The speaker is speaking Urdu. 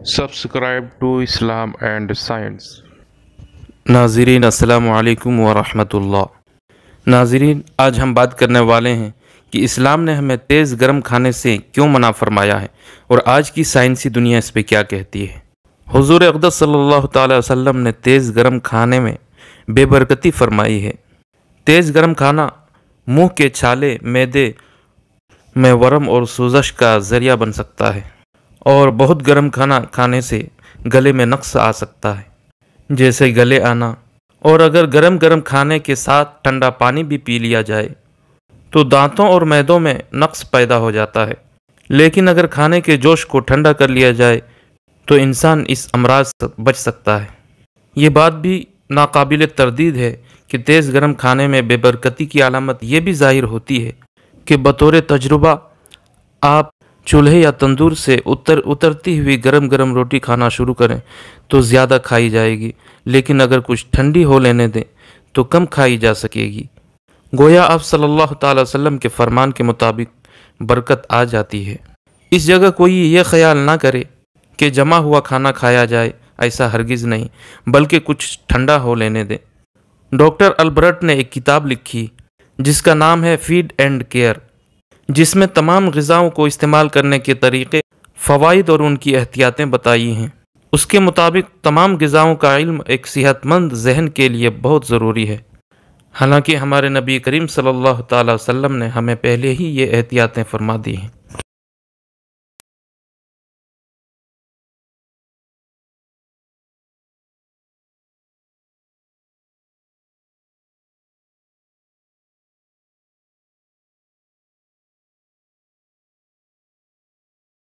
Subscribe to Islam and Science. ناظرین السلام علیکم ورحمۃ اللہ۔ ناظرین، آج ہم بات کرنے والے ہیں کہ اسلام نے ہمیں تیز گرم کھانے سے کیوں منع فرمایا ہے اور آج کی سائنسی دنیا اس پہ کیا کہتی ہے۔ حضور اقدس صلی اللہ تعالی وسلم نے تیز گرم کھانے میں بے برکتی فرمائی ہے۔ تیز گرم کھانا منہ کے چھالے، معدے میں ورم اور سوزش کا ذریعہ بن سکتا ہے، اور بہت گرم کھانا کھانے سے گلے میں نقص آ سکتا ہے، جیسے گلے آنا، اور اگر گرم کھانے کے ساتھ ٹھنڈا پانی بھی پی لیا جائے تو دانتوں اور معدوں میں نقص پیدا ہو جاتا ہے۔ لیکن اگر کھانے کے جوش کو ٹھنڈا کر لیا جائے تو انسان اس امراض سے بچ سکتا ہے۔ یہ بات بھی ناقابل تردید ہے کہ تیز گرم کھانے میں بے برکتی کی علامت یہ بھی ظاہر ہوتی ہے کہ بطور تجربہ آپ چولہے یا تندور سے اترتی ہوئی گرم روٹی کھانا شروع کریں تو زیادہ کھائی جائے گی، لیکن اگر کچھ ٹھنڈی ہو لینے دیں تو کم کھائی جا سکے گی۔ گویا آپ صلی اللہ تعالی وسلم کے فرمان کے مطابق برکت آ جاتی ہے۔ اس جگہ کوئی یہ خیال نہ کرے کہ جمع ہوا کھانا کھایا جائے، ایسا ہرگز نہیں، بلکہ کچھ ٹھنڈا ہو لینے دیں۔ ڈاکٹر البرٹ نے ایک کتاب لکھی جس کا نام ہے فیڈ اینڈ کیئر، جس میں تمام غذاؤں کو استعمال کرنے کے طریقے، فوائد اور ان کی احتیاطیں بتائی ہیں۔ اس کے مطابق تمام غذاؤں کا علم ایک صحت مند ذہن کے لیے بہت ضروری ہے۔ حالانکہ ہمارے نبی کریم صلی اللہ تعالی وسلم نے ہمیں پہلے ہی یہ احتیاطیں فرما دی ہیں۔